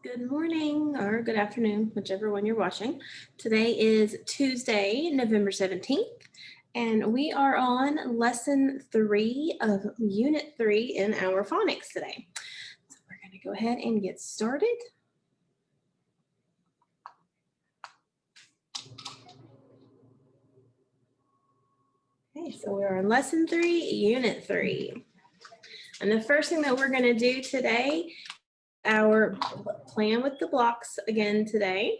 Good morning or good afternoon, whichever one you're watching. Today is Tuesday, November 17th, and we are on lesson 3 of unit 3 in our phonics today. So we're going to go ahead and get started. Okay, so we're on lesson 3, unit 3. And the first thing that we're going to do today, our plan with the blocks again today.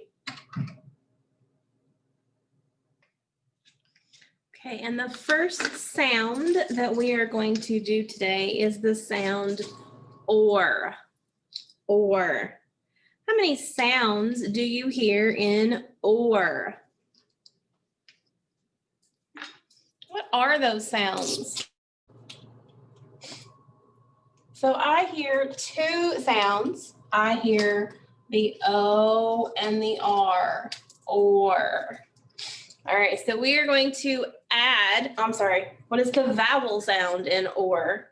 Okay, and the first sound that we are going to do today is the sound or. Or. How many sounds do you hear in or? What are those sounds? So I hear two sounds. I hear the O and the R, or. All right, so we are going to add, what is the vowel sound in or?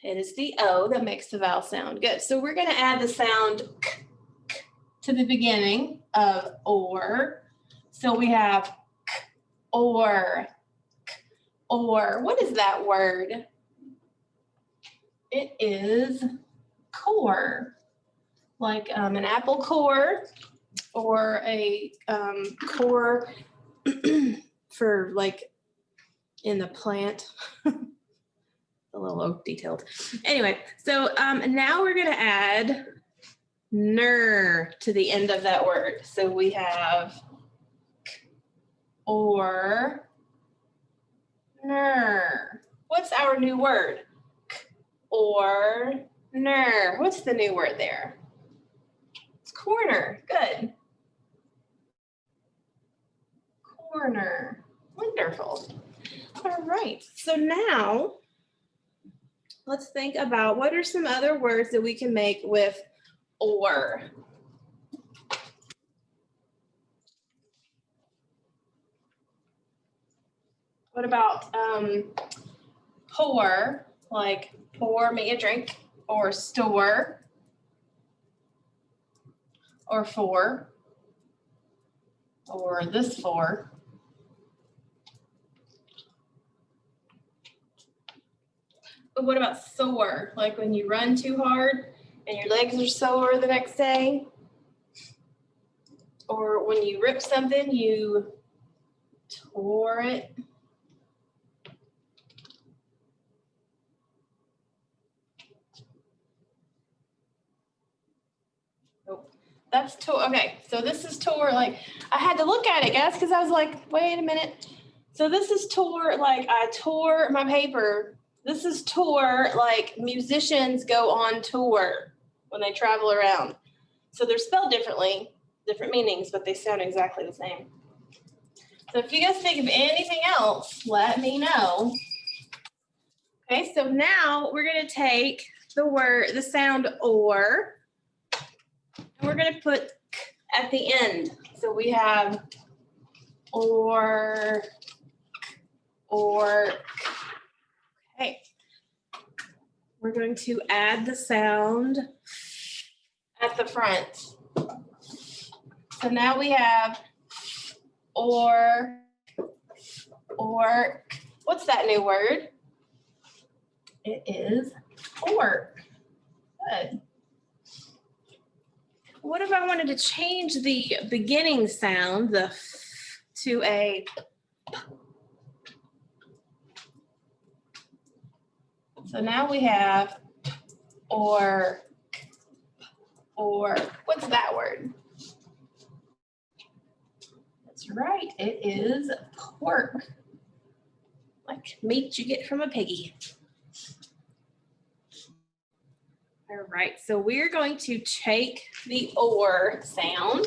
It is the O that makes the vowel sound. Good, so we're gonna add the sound k, k to the beginning of or. So we have k, or, k, or. What is that word? It is core, like an apple core or a core for like in the plant. A little detailed. Anyway, so now we're going to add ner to the end of that word. So we have or ner. What's our new word? Or ner. What's the new word there? It's corner. Good. Corner. Wonderful. All right. So now let's think about what are some other words that we can make with or. What about pour, like pour me a drink, or store, or for, or this for. But what about sore? Like when you run too hard and your legs are sore the next day? Or when you rip something, you tore it? That's tore. Okay, so this is tore. Like I had to look at it, guys, because I was like, wait a minute. So this is tore, like I tore my paper. This is tour, like musicians go on tour when they travel around. So they're spelled differently, different meanings, but they sound exactly the same. So if you guys think of anything else, let me know. Okay, so now we're gonna take the sound or, and we're gonna put k at the end. So we have or, okay. We're going to add the sound at the front. So now we have or, what's that new word? It is fork. Good. What if I wanted to change the beginning sound, the f, to a p? So now we have or, what's that word? That's right, it is pork. Like meat you get from a piggy. All right, so we're going to take the or sound,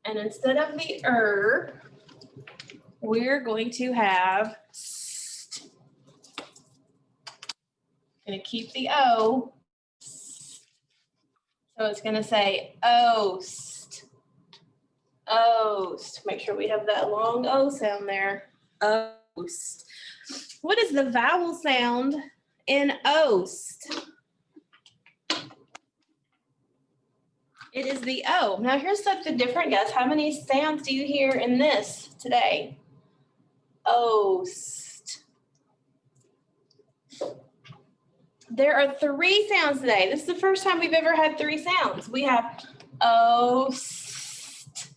and instead of the we're going to have st. Going to keep the O. So it's going to say oast. Oast. Make sure we have that long O sound there. Oast. What is the vowel sound in oast? It is the O. Now here's something different, guys. How many sounds do you hear in this today? Oast. There are 3 sounds today. This is the first time we've ever had 3 sounds. We have oast.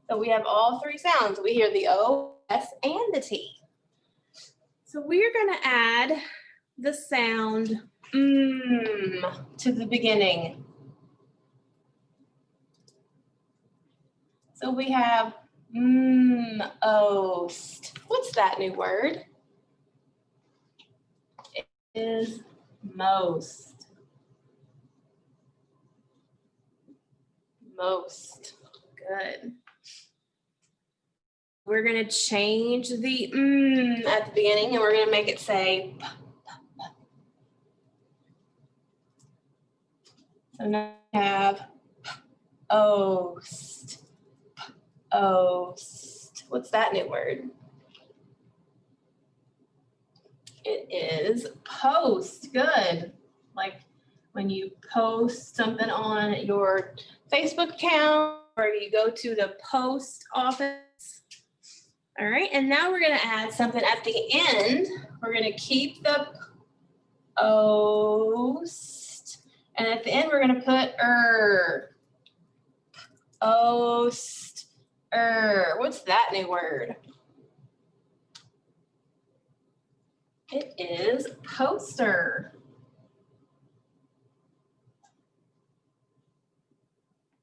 So we have all 3 sounds. We hear the O, S, and the T. So we're going to add the sound to the beginning. So we have oast. What's that new word? It is most. Most. Good. We're going to change the at the beginning, and we're going to make it say p, p, p. So now we have oast. Oast. What's that new word? It is post. Good. Like when you post something on your Facebook account or you go to the post office. All right. And now we're going to add something at the end. We're going to keep the oast. And at the end, we're going to put oast. What's that new word? It is poster.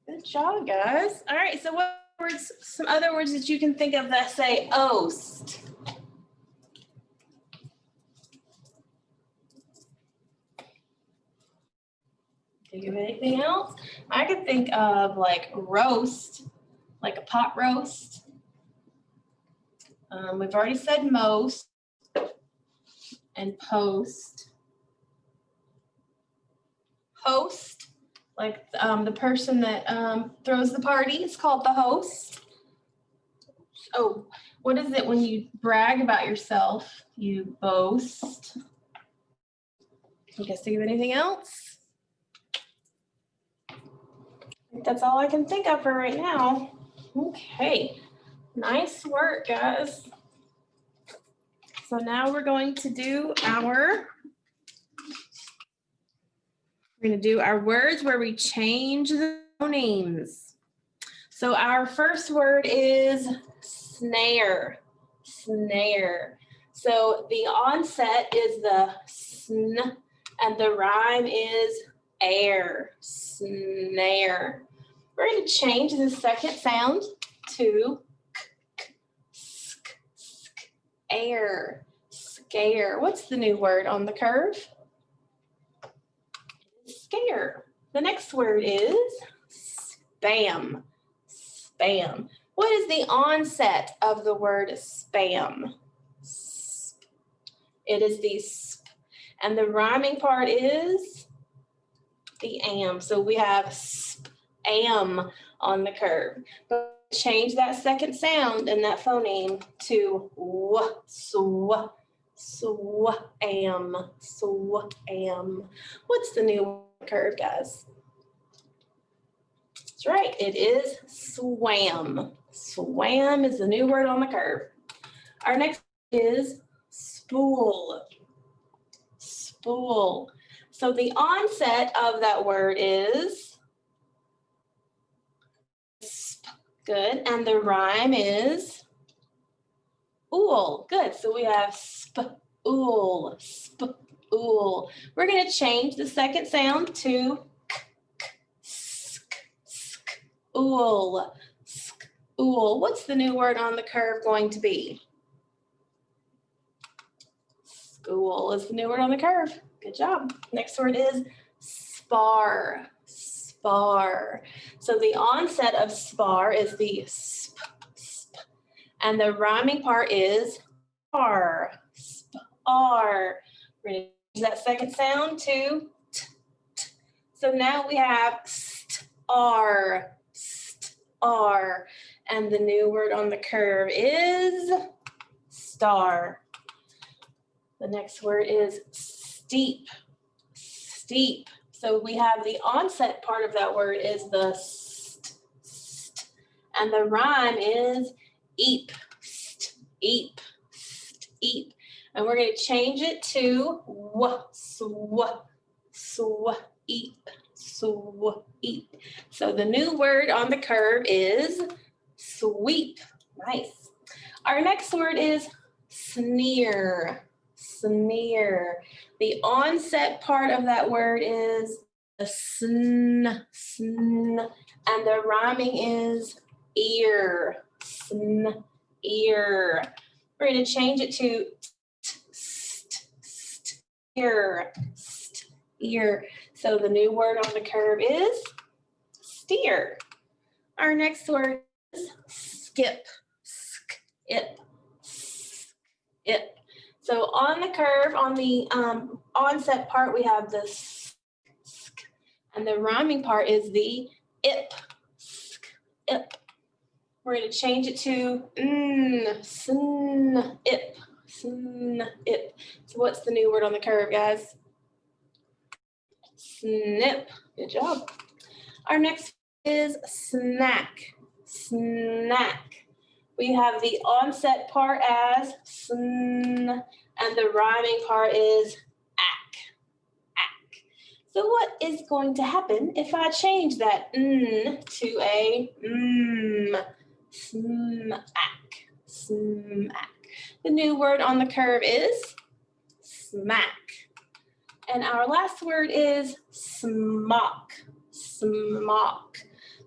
Good job, guys. All right, so what words, some other words that you can think of that say oast? Think of anything else? I could think of like roast, like a pot roast. We've already said most and post. Host, like the person that throws the party is called the host. Oh, what is it when you brag about yourself? You boast. You guys think of anything else? I think that's all I can think of for right now. Okay, nice work, guys. So now we're going to do our words where we change the phonemes. So our first word is snare. Snare. So the onset is the sn, and the rhyme is air. Snare. We're going to change the second sound to k, sk, sk, air. Scare. What's the new word on the curve? Scare. The next word is spam. Spam. What is the onset of the word spam? Sp. It is the sp. And the rhyming part is the am. So we have spam on the curve. But change that second sound and that phoneme to w, sw, swam, swam. What's the new curve, guys? That's right, it is swam. Swam is the new word on the curve. Our next is spool. Spool. So the onset of that word is sp. Good. And the rhyme is ool. Good. So we have spool. Spool. We're going to change the second sound to k, k, sk, sk, ool. Sk, ool. What's the new word on the curve going to be? School is the new word on the curve. Good job. Next word is spar. Spar. So the onset of spar is the sp, sp, and the rhyming part is r. Spar. We're going to use that second sound to t, t. So now we have star. Star. And the new word on the curve is star. The next word is steep, steep. So we have the onset part of that word is the st, and the rhyme is eep, eep, eep. And we're going to change it to eep, eep. So the new word on the curve is sweep. Nice. Our next word is sneer, sneer. The onset part of that word is the sn, and the rhyming is ear, sn, ear. We're going to change it to ear, ear. So the new word on the curve is steer. Our next word is skip, skip, skip. So on the curve, on the onset part, we have the sk, and the rhyming part is the ip, ip. We're going to change it to sn, ip, sn, ip. So what's the new word on the curve, guys? Snip. Good job. Our next is snack, snack. We have the onset part as sn, and the rhyming part is ack, ack. So what is going to happen if I change that n to a smack, smack? The new word on the curve is smack. And our last word is smock, smock.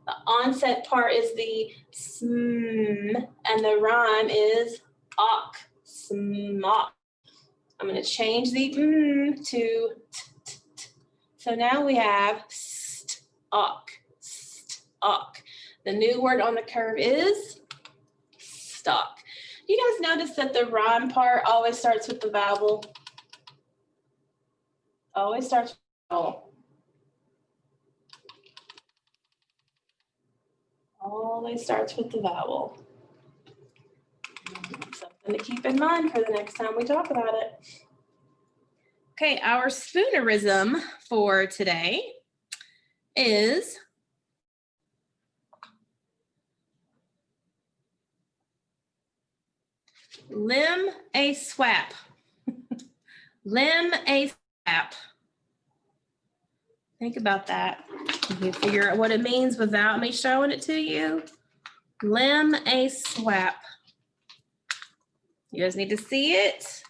The onset part is the sm, and the rhyme is ock, smock. I'm going to change the to t, t, t. So now we have stock, stock. The new word on the curve is stock. You guys notice that the rhyme part always starts with the vowel? Always starts with the vowel. Always starts with the vowel. Something to keep in mind for the next time we talk about it. Okay, our spoonerism for today is limb a swap. Limb a swap. Think about that. You can figure out what it means without me showing it to you. Limb a swap. You guys need to see it.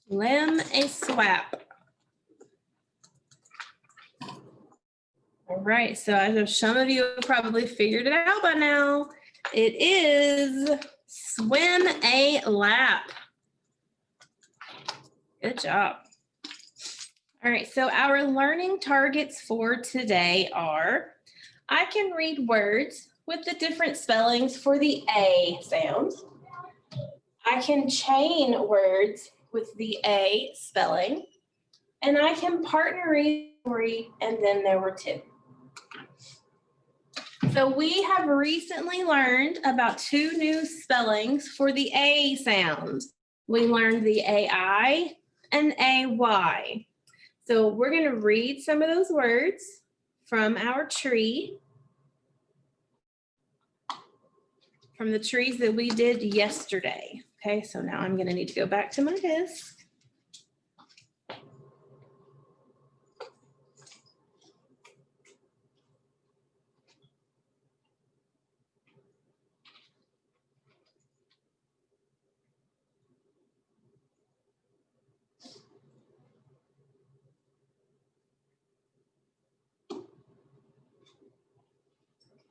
Limb a swap. All right, so I know some of you have probably figured it out by now. It is swim a lap. Good job. All right, so our learning targets for today are, I can read words with the different spellings for the A sound. I can chain words with the A spelling. And I can partner read three, and then there were two. So we have recently learned about two new spellings for the A sound. We learned the AI and AY. So we're going to read some of those words from our tree, from the trees that we did yesterday. Okay, so now I'm going to need to go back to my desk.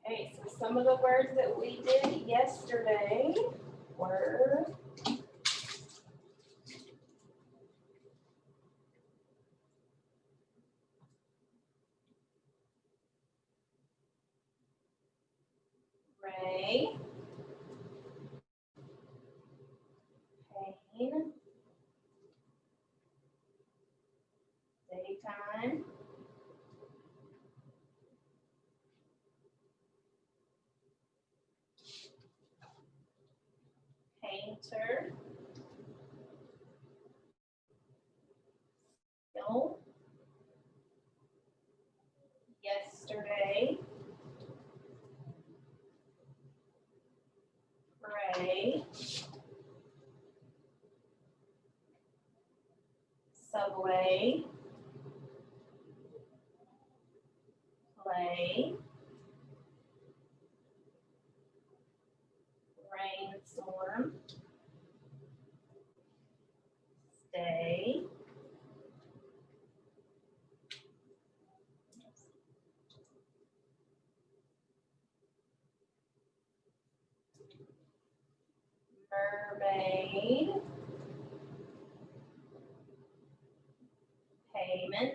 Okay, so some of the words that we did yesterday were ray, pain, daytime, painter, Mail. Yesterday. Pray. Subway. Play. Rainstorm. Stay. Mermaid. Payment.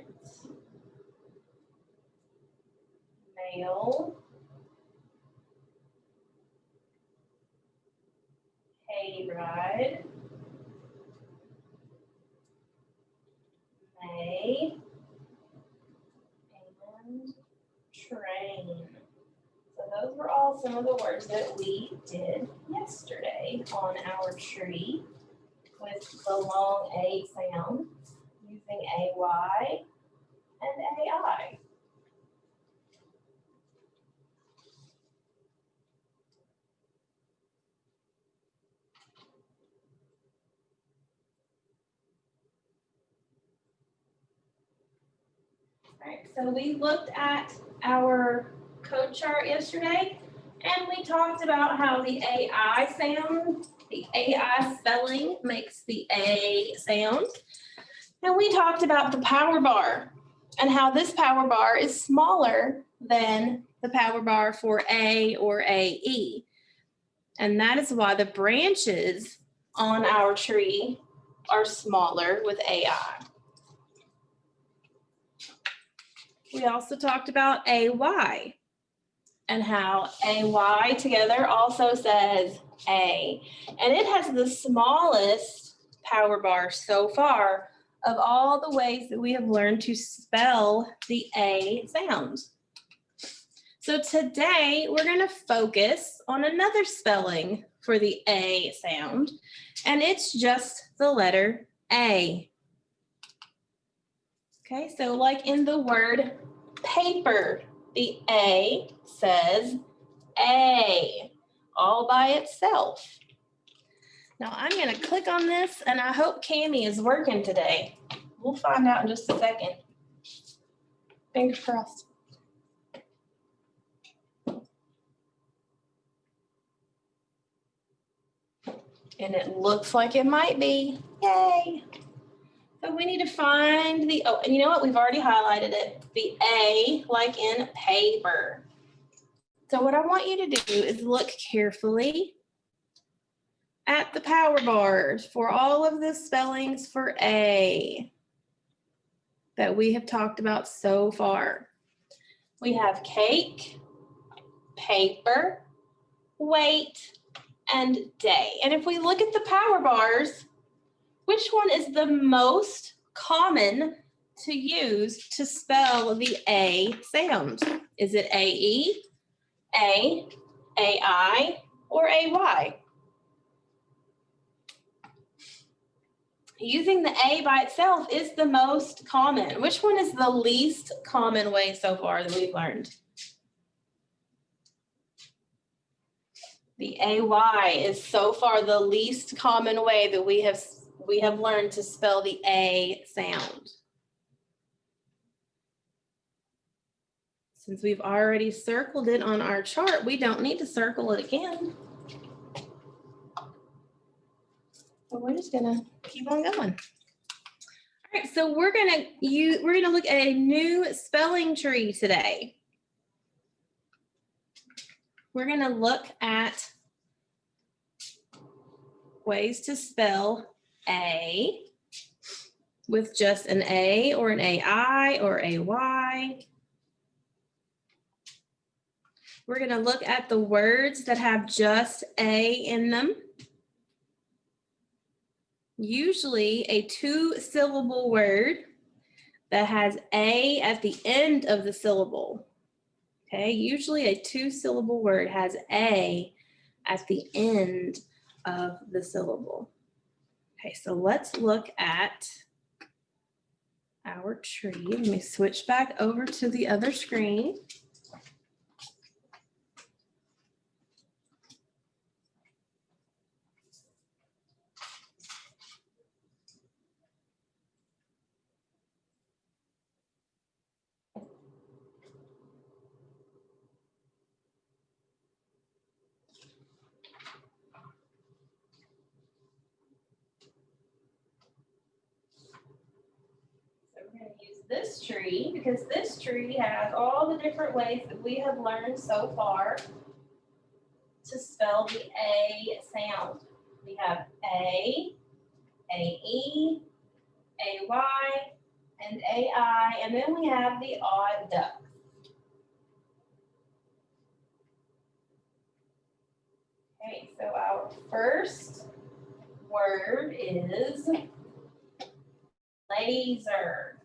Mail. Hayride. May. And train. So those were all some of the words that we did yesterday on our tree with the long A sound using AY and AI. All right, so we looked at our code chart yesterday, and we talked about how the AI sound, the AI spelling makes the A sound. And we talked about the power bar and how this power bar is smaller than the power bar for A or AE. And that is why the branches on our tree are smaller with AI. We also talked about AY and how AY together also says A. And it has the smallest power bar so far of all the ways that we have learned to spell the A sound. So today we're going to focus on another spelling for the A sound, and it's just the letter A. Okay, so like in the word paper, the A says A all by itself. Now I'm going to click on this, and I hope Cami is working today. We'll find out in just a second. Fingers crossed. And it looks like it might be. Yay! So we need to find the, oh, and you know what? We've already highlighted it. The A, like in paper. So what I want you to do is look carefully at the power bars for all of the spellings for A that we have talked about so far. We have cake, paper, weight, and day. And if we look at the power bars, which one is the most common to use to spell the A sound? Is it AE, A, AI, or AY? Using the A by itself is the most common. Which one is the least common way so far that we've learned? The AY is so far the least common way that we have learned to spell the A sound. Since we've already circled it on our chart, we don't need to circle it again. So we're just gonna keep on going. All right, so we're gonna look at a new spelling tree today. We're gonna look at ways to spell A with just an A or an AI or AY. We're going to look at the words that have just A in them. Usually a two-syllable word that has A at the end of the syllable. Okay, usually a two-syllable word has A at the end of the syllable. Okay, so let's look at our tree. Let me switch back over to the other screen. This tree, because this tree has all the different ways that we have learned so far to spell the A sound. We have A, A-E, A-Y, and A-I, and then we have the odd duck. Okay, so our first word is laser.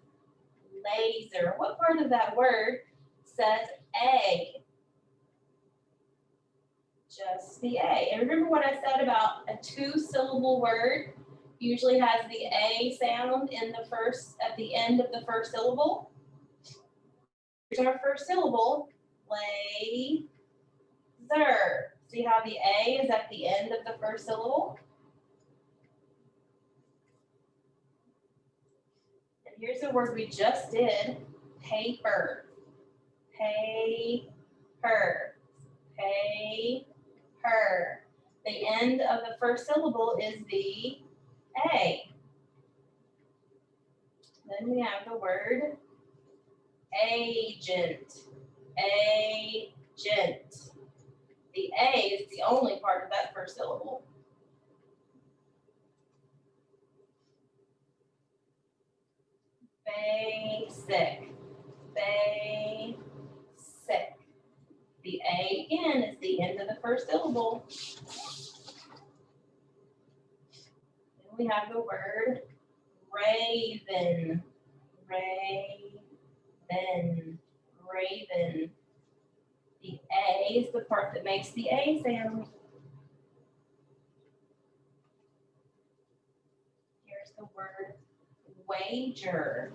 Laser. What part of that word says A? Just the A. And remember what I said about a two-syllable word usually has the A sound in the first, at the end of the first syllable? Here's our first syllable, laser. See how the A is at the end of the first syllable? And here's the word we just did, paper. Paper. Paper. The end of the first syllable is the A. Then we have the word agent. Agent. The A is the only part of that first syllable. Basic. Basic. The A again is the end of the first syllable. Then we have the word raven. Raven. Raven. The A is the part that makes the A sound. Here's the word wager.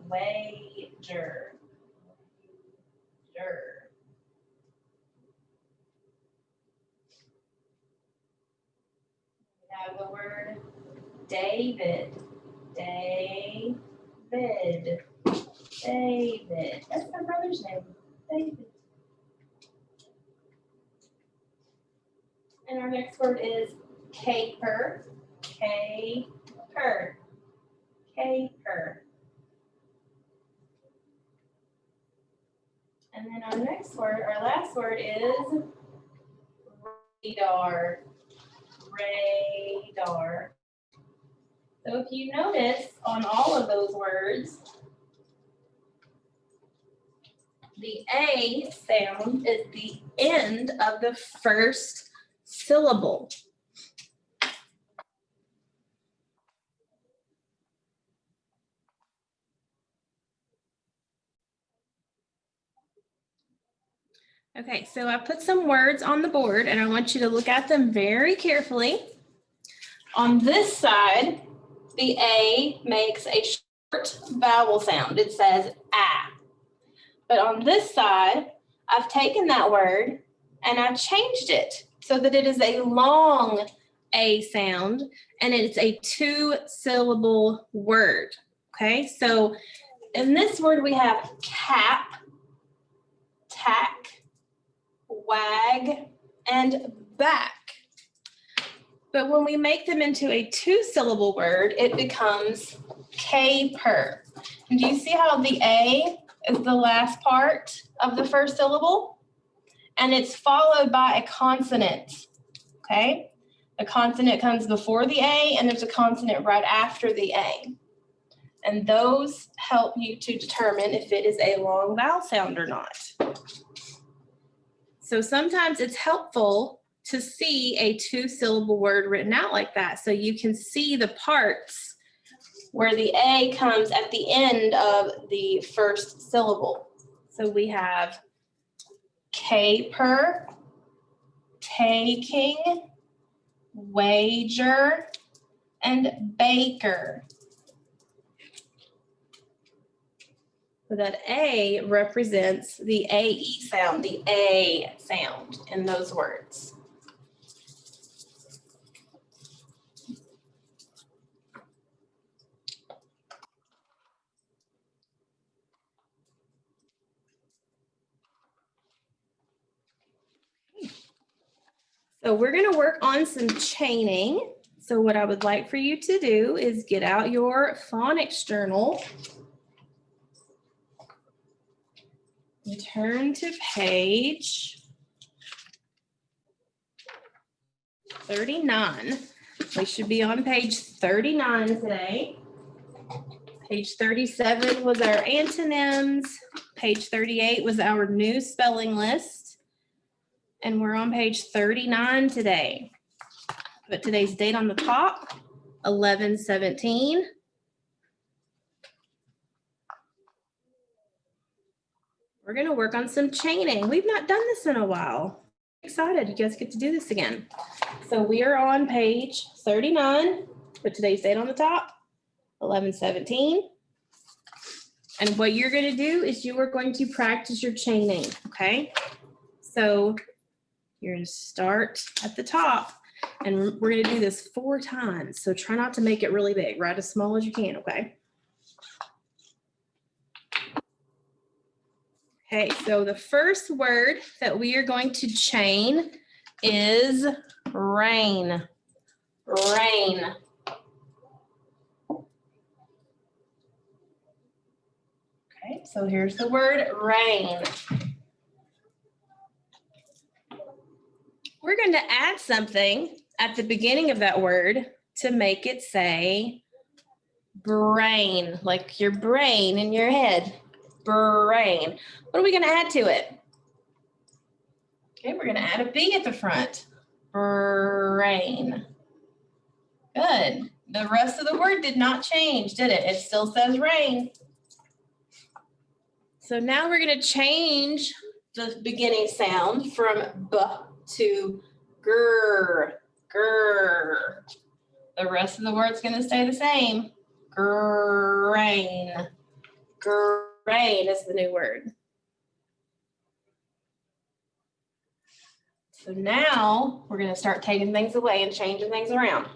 Wager. Wager. We have the word David. David. David. That's my brother's name. David. And our next word is caper. Caper. Caper. And then our next word, our last word is radar. Radar. So if you notice on all of those words, the A sound is the end of the first syllable. Okay, so I put some words on the board and I want you to look at them very carefully. On this side, the A makes a short vowel sound. It says ah. But on this side, I've taken that word and I've changed it so that it is a long A sound and it's a two-syllable word. Okay, so in this word we have cap, tack, wag, and back. But when we make them into a two-syllable word, it becomes caper. And do you see how the A is the last part of the first syllable? And it's followed by a consonant, okay? A consonant comes before the A, and there's a consonant right after the A. And those help you to determine if it is a long vowel sound or not. So sometimes it's helpful to see a two-syllable word written out like that so you can see the parts where the A comes at the end of the first syllable. So we have caper, taking, wager, and baker. So that A represents the A-E sound, the A sound in those words. So we're going to work on some chaining. So what I would like for you to do is get out your phonics journal and turn to page 39. We should be on page 39 today. Page 37 was our antonyms. Page 38 was our new spelling list. And we're on page 39 today. Put today's date on the top, 11/17. We're going to work on some chaining. We've not done this in a while. Excited you guys get to do this again. So we are on page 39. Put today's date on the top, 11/17. And what you're going to do is you are going to practice your chaining, okay? So you're going to start at the top, and we're going to do this 4 times. So try not to make it really big. Write as small as you can, okay? Okay, so the first word that we are going to chain is rain. Rain. Okay, so here's the word rain. We're going to add something at the beginning of that word to make it say brain, like your brain in your head. Brain. What are we going to add to it? Okay, we're going to add a B at the front. Brain. Good. The rest of the word did not change, did it? It still says rain. So now we're going to change the beginning sound from B to grr, grr. The rest of the word's going to stay the same. Grain. Grain is the new word. So now we're going to start taking things away and changing things around.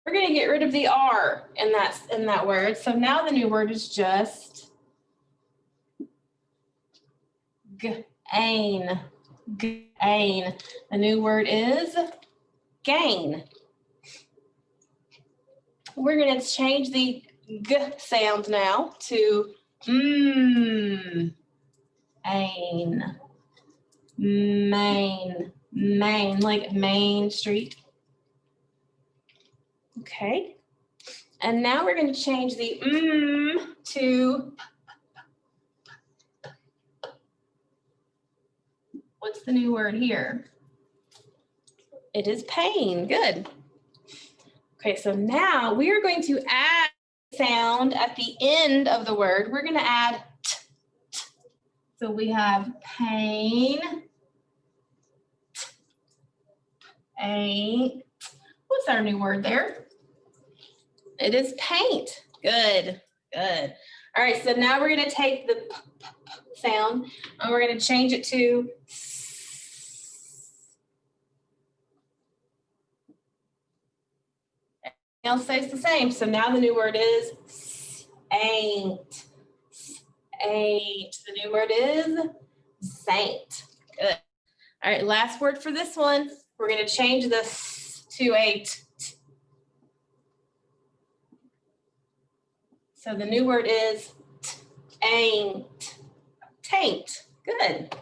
We're going to get rid of the R in that word. So now the new word is just gain. Gain. The new word is gain. We're going to change the G sound now to ain. Main. Main, like Main Street. Okay. And now we're going to change the to, what's the new word here? It is pain. Good. Okay, so now we are going to add sound at the end of the word. We're going to add t, t. So we have pain, paint. What's our new word there? It is paint. Good, good. All right, so now we're going to take the p sound and we're going to change it to else stays the same. So now the new word is ain't. Ain't. The new word is saint. Good. All right, last word for this one. We're going to change this to a t. So the new word is ain't. Taint. Good.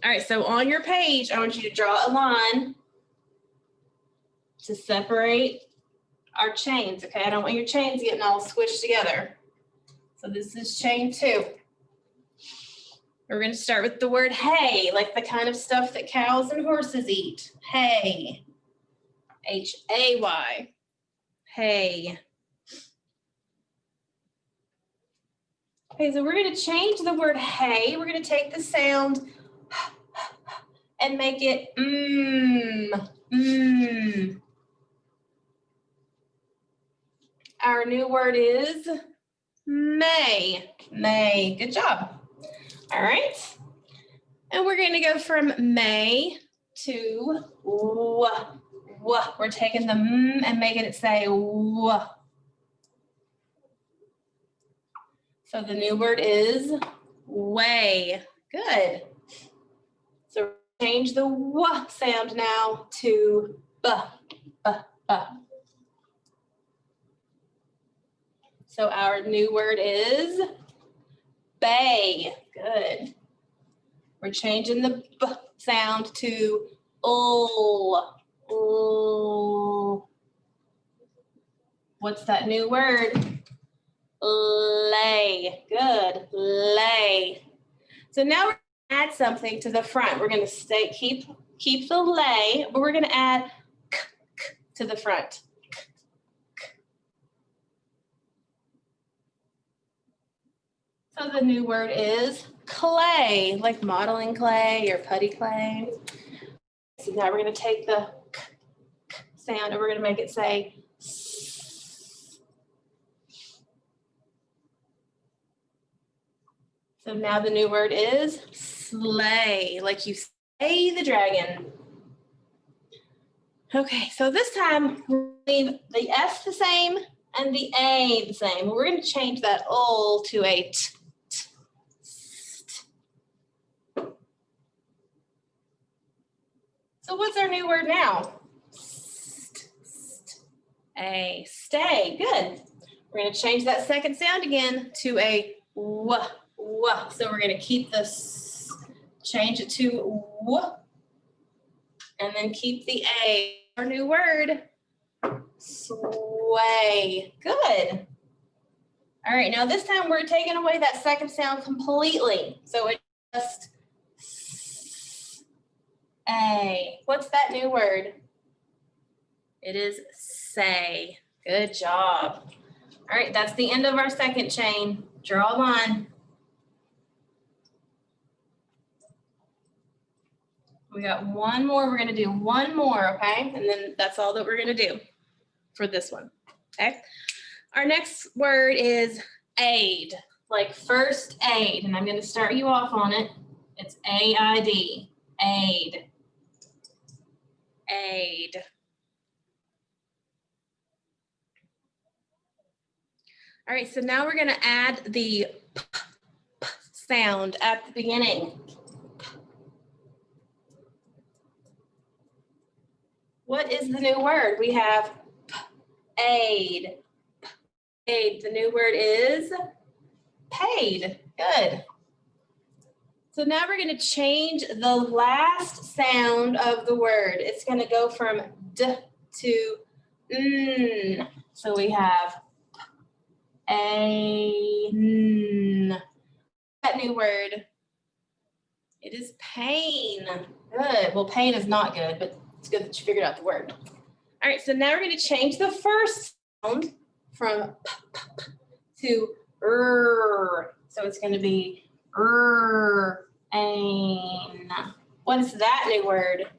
All right, so on your page, I want you to draw a line to separate our chains, okay? I don't want your chains getting all squished together. So this is chain 2. We're going to start with the word hay, like the kind of stuff that cows and horses eat. Hay. Hay. Hay. Okay, so we're going to change the word hay. We're going to take the sound and make it Our new word is may. May. Good job. All right. And we're going to go from may to w. We're taking the m and making it say w. So the new word is way. Good. So change the w sound now to b, b, b. So our new word is bay. Good. We're changing the b sound to ul. Ul. What's that new word? Lay. Good. Lay. So now we're going to add something to the front. We're going to keep the lay, but we're going to add k, k to the front. K, k. So the new word is clay, like modeling clay or putty clay. So now we're going to take the k, k sound and we're going to make it say s. So now the new word is slay, like you slay the dragon. Okay, so this time we'll leave the S the same and the A the same. We're going to change that ul to a t. So what's our new word now? A stay. Good. We're going to change that second sound again to a w. So we're going to keep this, change it to w, and then keep the A. Our new word, sway. Good. All right, now this time we're taking away that second sound completely. So it's just A. What's that new word? It is say. Good job. All right, that's the end of our second chain. Draw a line. We got one more. We're going to do one more, okay? And then that's all that we're going to do for this one, okay? Our next word is aid, like first aid. And I'm going to start you off on it. It's A-I-D, aid. Aid. All right, so now we're going to add the p, p sound at the beginning. What is the new word? We have aid. Paid. The new word is paid. Good. So now we're going to change the last sound of the word. It's going to go from d to n. So we have a n. That new word. It is pain. Good. Well, pain is not good, but it's good that you figured out the word. All right, so now we're going to change the first sound from p, p, p to r. So it's going to be rain. What is that new word?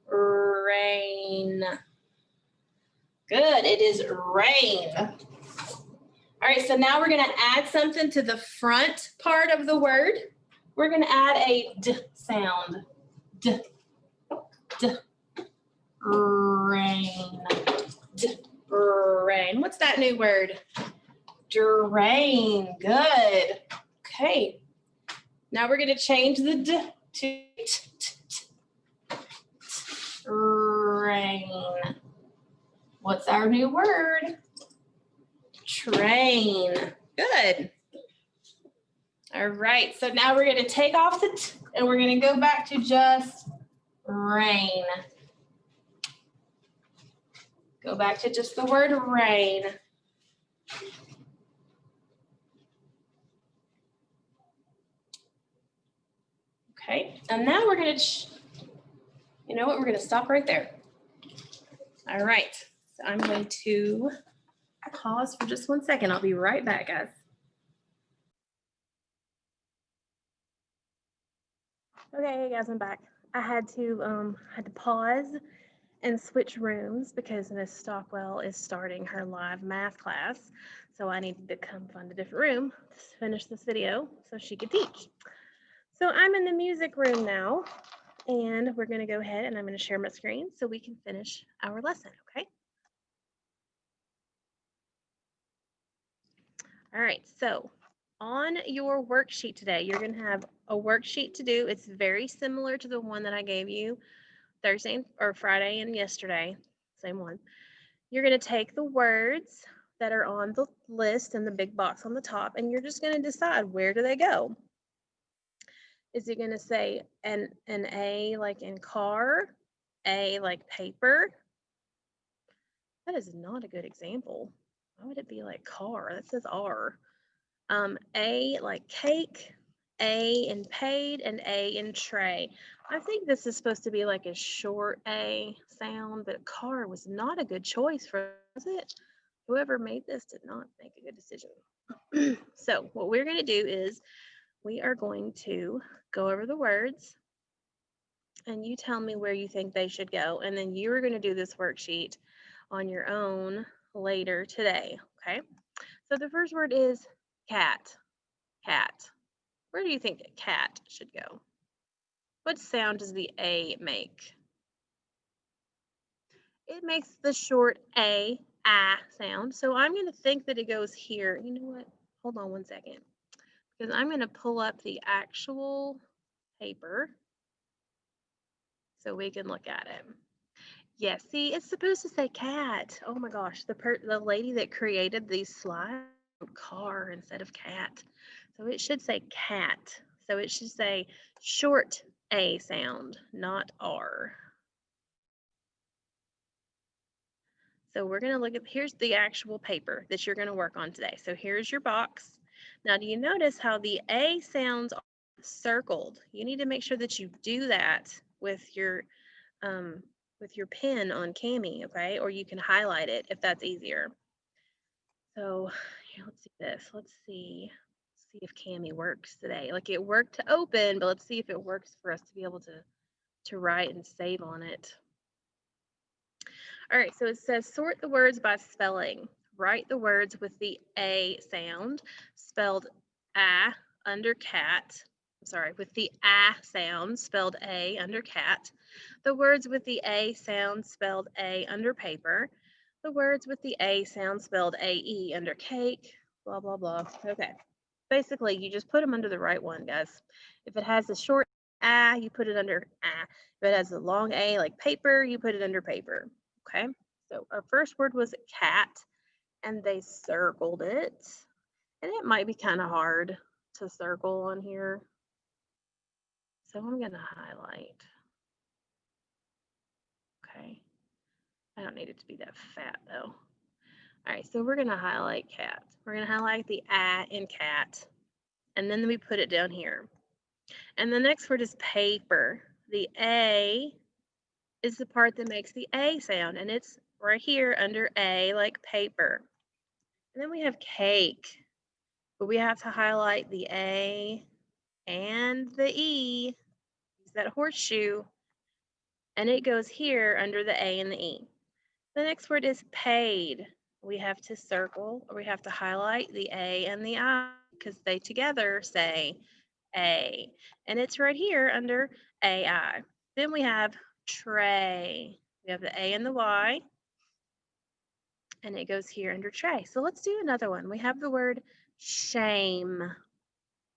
Rain. Good, it is rain. All right, so now we're going to add something to the front part of the word. We're going to add a d sound. D, d. Rain. D, rain. What's that new word? Drain. Good. Okay. Now we're going to change the d to t, t, t. Rain. What's our new word? Train. Good. All right. So now we're going to take off the t and we're going to go back to just rain. Go back to just the word rain. Okay, and now we're going to, you know what, we're going to stop right there. All right, so I'm going to pause for just 1 second. I'll be right back, guys. Okay, hey guys, I'm back. I had to pause and switch rooms because Miss Stockwell is starting her live math class. So I needed to come find a different room to finish this video so she could teach. So I'm in the music room now, and we're going to go ahead and I'm going to share my screen so we can finish our lesson, okay? All right, so on your worksheet today, you're going to have a worksheet to do. It's very similar to the one that I gave you Thursday or Friday and yesterday, same one. You're going to take the words that are on the list and the big box on the top, and you're just going to decide where do they go. Is it going to say an A like in car, A like paper? That is not a good example. Why would it be like car? That says R. A like cake, A in paid, and A in tray. I think this is supposed to be like a short A sound, but car was not a good choice for, was it? Whoever made this did not make a good decision. So what we're going to do is we are going to go over the words and you tell me where you think they should go. And then you're going to do this worksheet on your own later today. Okay. So the first word is cat. Cat. Where do you think cat should go? What sound does the A make? It makes the short A, ah sound. So I'm going to think that it goes here. You know what? Hold on one second. Because I'm going to pull up the actual paper so we can look at it. Yeah, see, it's supposed to say cat. Oh my gosh, the lady that created these slides wrote car instead of cat. So it should say cat. So it should say short A sound, not R. So we're going to look at, here's the actual paper that you're going to work on today. So here's your box. Now, do you notice how the A sounds are circled? You need to make sure that you do that with your pen on Cami, okay? Or you can highlight it if that's easier. So here, let's see this. Let's see if Cami works today. Like it worked to open, but let's see if it works for us to be able to write and save on it. All right, so it says sort the words by spelling. Write the words with the A sound, spelled A under cat. I'm sorry, with the A sound, spelled A under cat. The words with the A sound, spelled A under paper. The words with the A sound, spelled A-E under cake, blah, blah, blah. Okay. Basically, you just put them under the right one, guys. If it has a short A, you put it under A. If it has a long A like paper, you put it under paper. Okay, so our first word was cat, and they circled it. And it might be kind of hard to circle on here. So I'm going to highlight. Okay, I don't need it to be that fat though. All right, so we're going to highlight cat. We're going to highlight the A in cat, and then we put it down here. And the next word is paper. The A is the part that makes the A sound, and it's right here under A like paper. And then we have cake, but we have to highlight the A and the E, use that horseshoe, and it goes here under the A and the E. The next word is paid. We have to circle, or we have to highlight the A and the I because they together say A, and it's right here under AI. Then we have tray. We have the A and the Y, and it goes here under tray. So let's do another one. We have the word shame.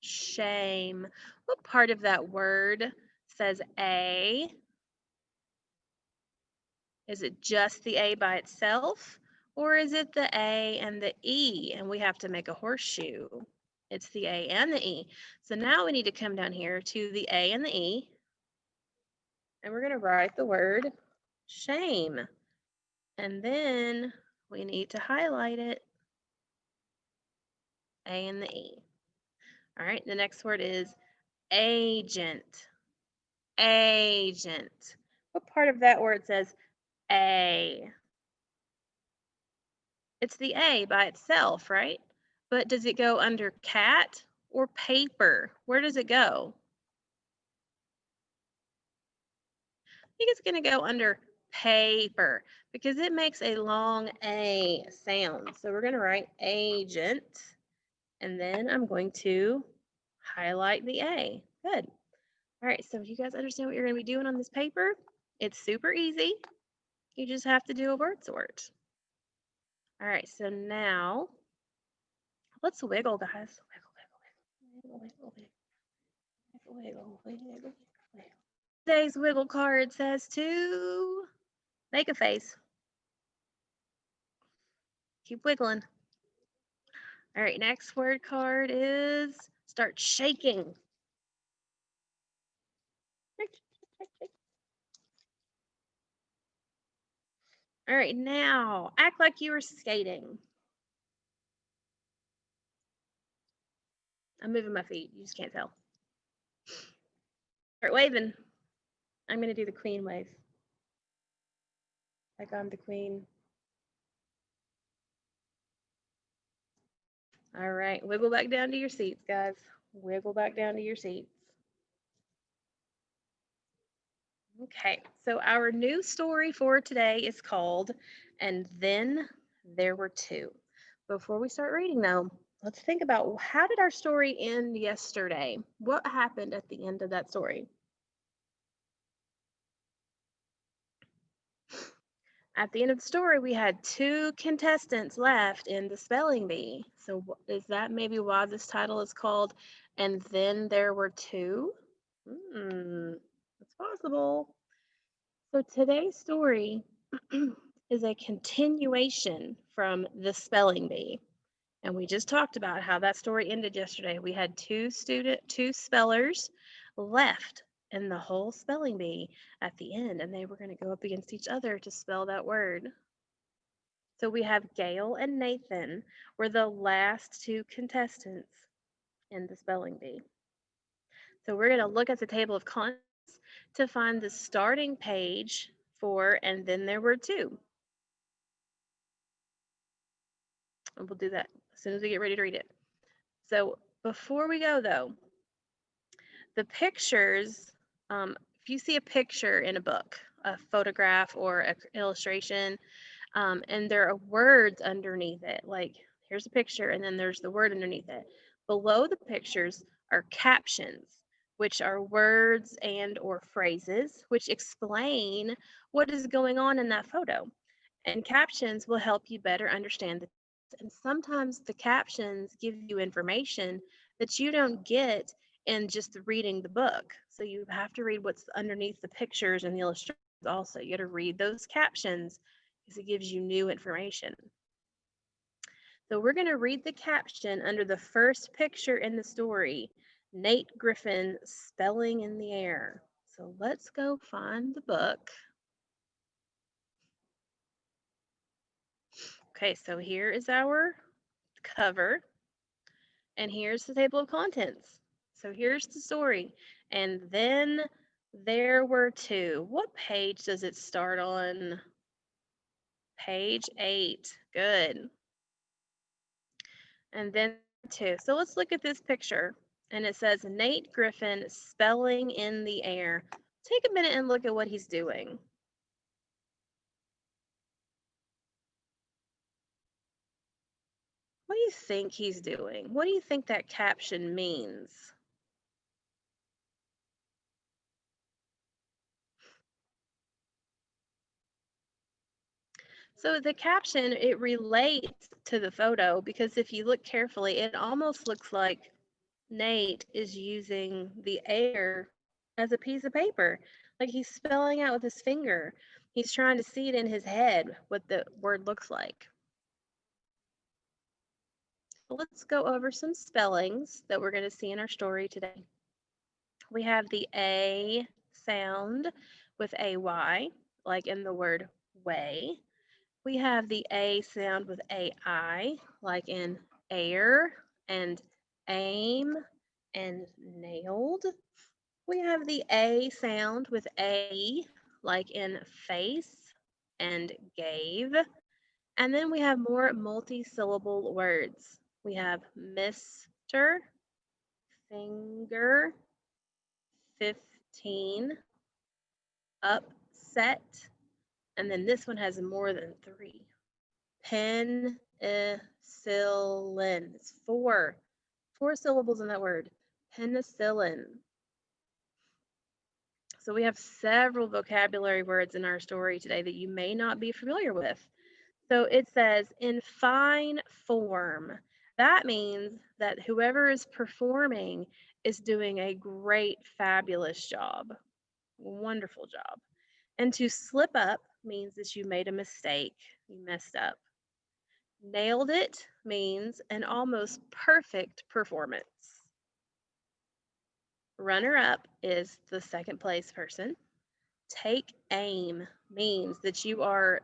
Shame. What part of that word says A? Is it just the A by itself? Or is it the A and the E? And we have to make a horseshoe. It's the A and the E. So now we need to come down here to the A and the E. And we're going to write the word shame. And then we need to highlight it. A and the E. All right, the next word is agent. Agent. What part of that word says A? It's the A by itself, right? But does it go under cat or paper? Where does it go? I think it's going to go under paper, because it makes a long A sound. So we're going to write agent, and then I'm going to highlight the A. Good. All right, so you guys understand what you're going to be doing on this paper? It's super easy. You just have to do a word sort. All right, so now let's wiggle, guys. Wiggle, wiggle, wiggle, wiggle, wiggle, wiggle, wiggle, wiggle. Today's wiggle card says to make a face. Keep wiggling. All right, next word card is start shaking. All right, now act like you were skating. I'm moving my feet. You just can't tell. Start waving. I'm going to do the queen wave. Like I'm the queen. All right, wiggle back down to your seats, guys. Wiggle back down to your seats. Okay, so our new story for today is called And Then There Were Two. Before we start reading, though, let's think about how did our story end yesterday? What happened at the end of that story? At the end of the story, we had two contestants left in the spelling bee. So is that maybe why this title is called And Then There Were Two? It's possible. So today's story is a continuation from the spelling bee. And we just talked about how that story ended yesterday. We had two spellers left in the whole spelling bee at the end, and they were going to go up against each other to spell that word. So we have Gail and Nathan were the last two contestants in the spelling bee. So we're going to look at the table of contents to find the starting page for And Then There Were Two. And we'll do that as soon as we get ready to read it. So before we go, though, the pictures, if you see a picture in a book, a photograph or an illustration, and there are words underneath it, like here's a picture and then there's the word underneath it. Below the pictures are captions, which are words and or phrases which explain what is going on in that photo. And captions will help you better understand the text. And sometimes the captions give you information that you don't get in just reading the book. So you have to read what's underneath the pictures and the illustrations also. You got to read those captions because it gives you new information. So we're going to read the caption under the first picture in the story, Nate Griffin spelling in the air. So let's go find the book. Okay, so here is our cover, and here's the table of contents. So here's the story. And then there were two. What page does it start on? Page 8. Good. And then two. So let's look at this picture. And it says Nate Griffin spelling in the air. Take a minute and look at what he's doing. What do you think he's doing? What do you think that caption means? So the caption, it relates to the photo because if you look carefully, it almost looks like Nate is using the air as a piece of paper. Like he's spelling out with his finger. He's trying to see it in his head what the word looks like. Let's go over some spellings that we're going to see in our story today. We have the A sound with AY, like in the word way. We have the A sound with AI, like in air and aim and nailed. We have the A sound with A, like in face and gave. And then we have more multi-syllable words. We have Mr., finger, 15, upset, And then this one has more than 3. Penicillin. It's 4. 4 syllables in that word. Penicillin. So we have several vocabulary words in our story today that you may not be familiar with. So it says in fine form. That means that whoever is performing is doing a great, fabulous job. Wonderful job. And to slip up means that you made a mistake. You messed up. Nailed it means an almost perfect performance. Runner up is the second place person. Take aim means that you are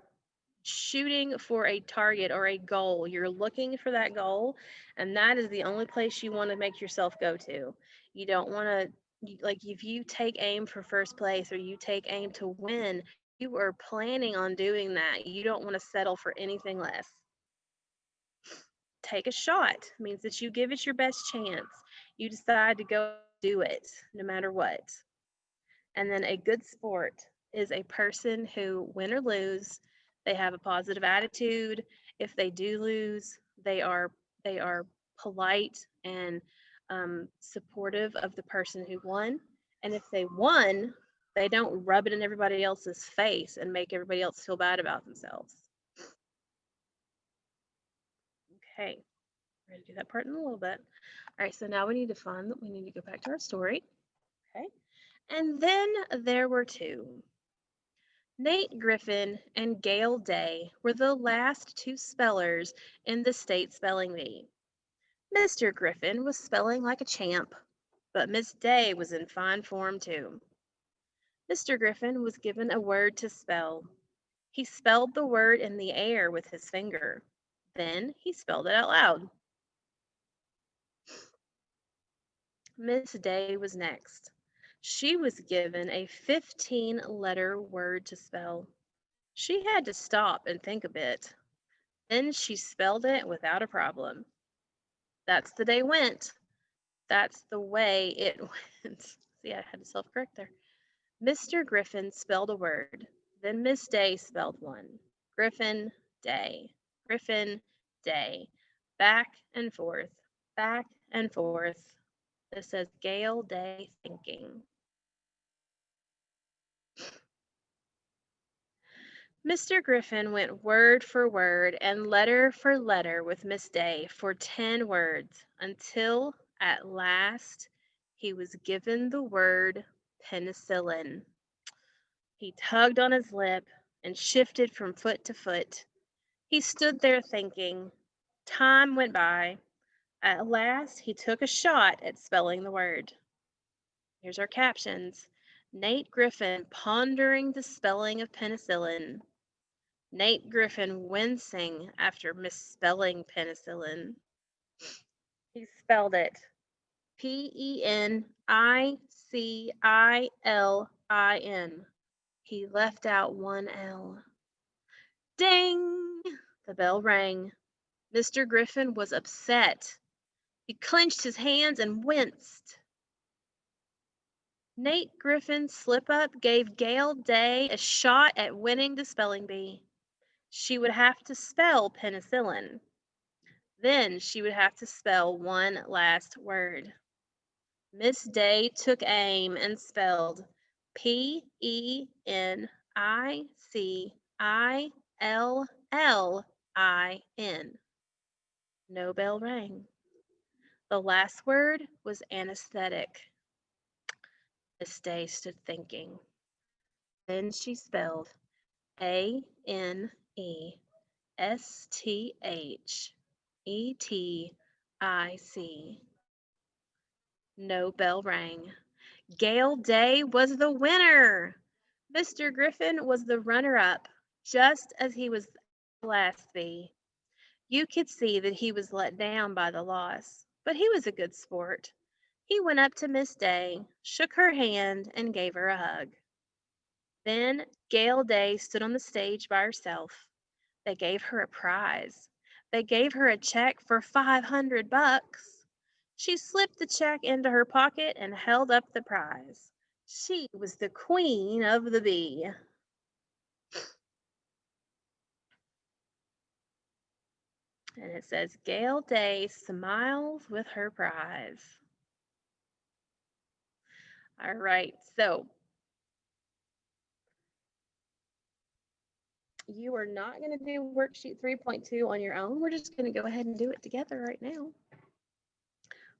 shooting for a target or a goal. You're looking for that goal, and that is the only place you want to make yourself go to. You don't want to, like, if you take aim for first place or you take aim to win, you are planning on doing that. You don't want to settle for anything less. Take a shot means that you give it your best chance. You decide to go do it no matter what. And then a good sport is a person who, win or lose, they have a positive attitude. If they do lose, they are polite and supportive of the person who won. And if they won, they don't rub it in everybody else's face and make everybody else feel bad about themselves. Okay, we're going to do that part in a little bit. All right, so now we need to go back to our story. Okay, and then there were 2. Nate Griffin and Gail Day were the last 2 spellers in the state spelling bee. Mr. Griffin was spelling like a champ, but Miss Day was in fine form too. Mr. Griffin was given a word to spell. He spelled the word in the air with his finger. Then he spelled it out loud. Miss Day was next. She was given a 15-letter word to spell. She had to stop and think a bit. Then she spelled it without a problem. That's the day went. That's the way it went. See, I had to self-correct there. Mr. Griffin spelled a word. Then Miss Day spelled one. Griffin, Day. Griffin, Day. Back and forth. Back and forth. This says Gail Day thinking. Mr. Griffin went word for word and letter for letter with Miss Day for 10 words until at last he was given the word penicillin. He tugged on his lip and shifted from foot to foot. He stood there thinking. Time went by. At last he took a shot at spelling the word. Here's our captions. Nate Griffin pondering the spelling of penicillin. Nate Griffin wincing after misspelling penicillin. He spelled it Penicillin. He left out one L. Ding! The bell rang. Mr. Griffin was upset. He clenched his hands and winced. Nate Griffin's slip-up gave Gail Day a shot at winning the spelling bee. She would have to spell penicillin. Then she would have to spell one last word. Miss Day took aim and spelled Penicillin. No bell rang. The last word was anesthetic. Miss Day stood thinking. Then she spelled ANESTHETIC. No bell rang. Gail Day was the winner. Mr. Griffin was the runner-up, just as he was the last bee. You could see that he was let down by the loss, but he was a good sport. He went up to Miss Day, shook her hand, and gave her a hug. Then Gail Day stood on the stage by herself. They gave her a prize. They gave her a check for $500. She slipped the check into her pocket and held up the prize. She was the queen of the bee. And it says, Gail Day smiles with her prize. All right, so you are not going to do worksheet 3.2 on your own. We're just going to go ahead and do it together right now.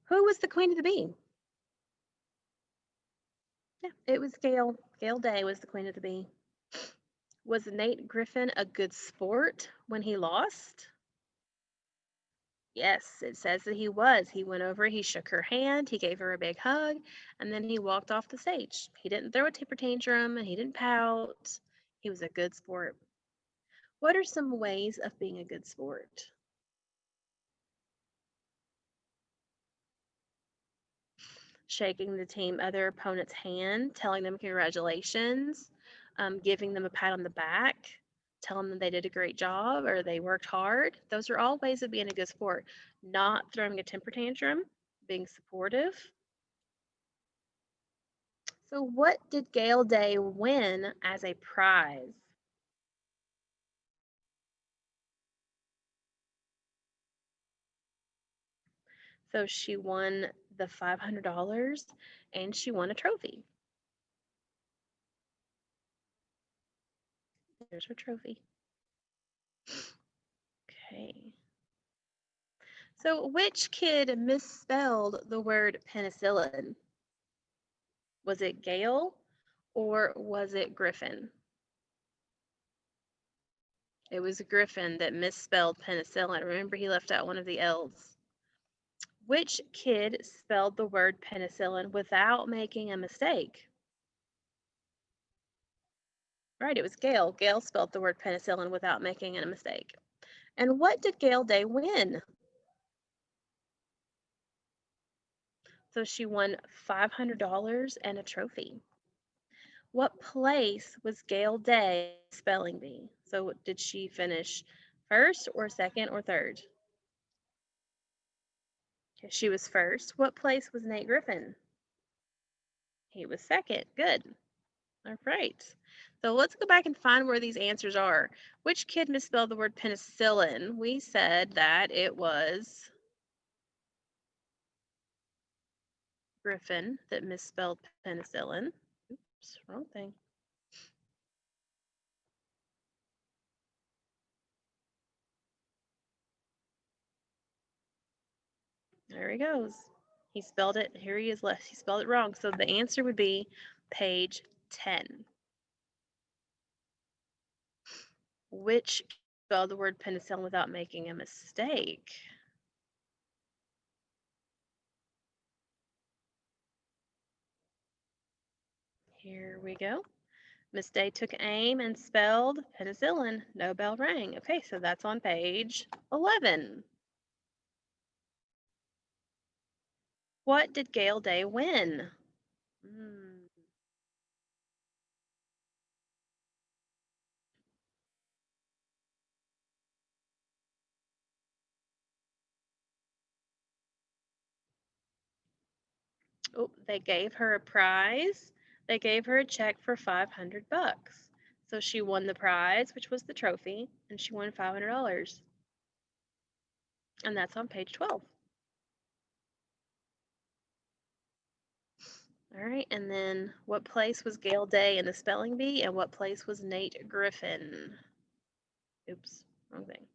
Who was the queen of the bee? Yeah, it was Gail. Gail Day was the queen of the bee. Was Nate Griffin a good sport when he lost? Yes, it says that he was. He went over, he shook her hand, he gave her a big hug, and then he walked off the stage. He didn't throw a temper tantrum and he didn't pout. He was a good sport. What are some ways of being a good sport? Shaking the team, other opponent's hand, telling them congratulations, giving them a pat on the back, telling them they did a great job or they worked hard. Those are all ways of being a good sport. Not throwing a temper tantrum, being supportive. So, what did Gail Day win as a prize? So, she won the $500 and she won a trophy. There's her trophy. Okay. So, which kid misspelled the word penicillin? Was it Gail or was it Griffin? It was Griffin that misspelled penicillin. Remember, he left out one of the L's. Which kid spelled the word penicillin without making a mistake? Right, it was Gail. Gail spelled the word penicillin without making a mistake. And what did Gail Day win? So she won $500 and a trophy. What place was Gail Day spelling bee? So did she finish first or second or third? Okay, she was first. What place was Nate Griffin? He was second. Good. All right. So let's go back and find where these answers are. Which kid misspelled the word penicillin? We said that it was Griffin that misspelled penicillin. Oops, wrong thing. There he goes. He spelled it. Here he is left. He spelled it wrong. So the answer would be page 10. Which spelled the word penicillin without making a mistake? Here we go. Miss Day took aim and spelled penicillin. No bell rang. Okay, so that's on page 11. What did Gail Day win? Oh, they gave her a prize. They gave her a check for $500. So she won the prize, which was the trophy, and she won $500. And that's on page 12. All right, and then what place was Gail Day in the spelling bee, and what place was Nate Griffin? Oops, wrong thing.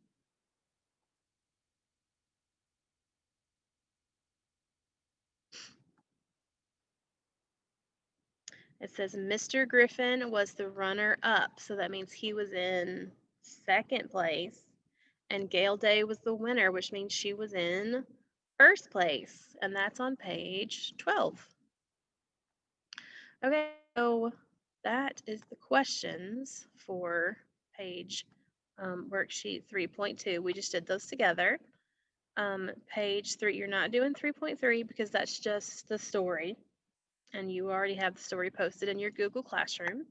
It says Mr. Griffin was the runner-up, so that means he was in second place, and Gail Day was the winner, which means she was in first place, and that's on page 12. Okay, so that is the questions for page worksheet 3.2. We just did those together. Page 3, you're not doing 3.3 because that's just the story, and you already have the story posted in your Google Classroom.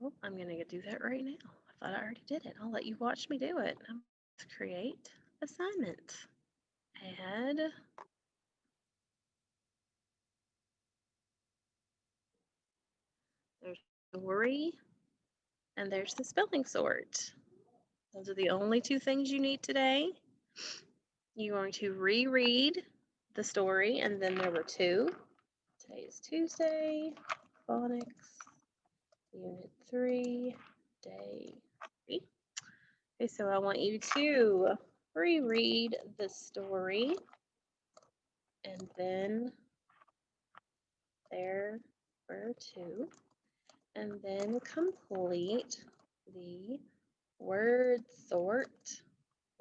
Oh, I'm going to do that right now. I thought I already did it. I'll let you watch me do it. I'm going to create assignment. Add. story, and there's the spelling sort. Those are the only two things you need today. You're going to reread the story, and then there were two. Today is Tuesday, Phonics, Unit 3, Day 3. Okay, so I want you to reread the story, and then there were two, and then complete the word sort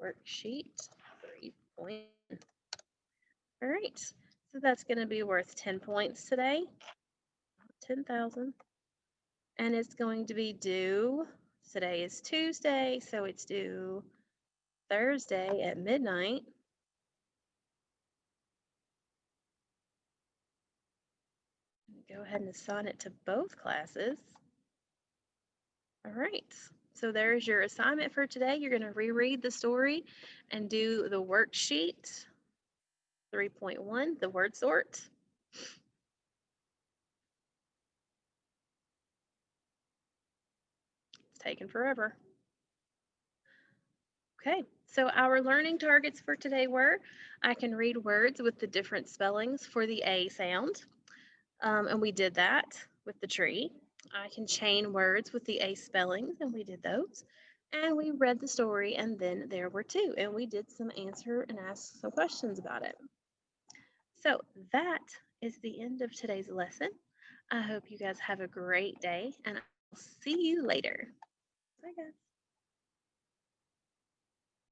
worksheet 3.1. All right, so that's going to be worth 10 points today, 10,000. And it's going to be due, today is Tuesday, so it's due Thursday at midnight. Go ahead and assign it to both classes. All right, so there's your assignment for today. You're going to reread the story and do the worksheet 3.1, the word sort. It's taken forever. Okay, so our learning targets for today were, I can read words with the different spellings for the A sound, and we did that with the tree. I can chain words with the A spellings, and we did those. And we read the story, and then there were two, and we did some answer and ask some questions about it. So that is the end of today's lesson. I hope you guys have a great day, and I'll see you later. Bye, guys.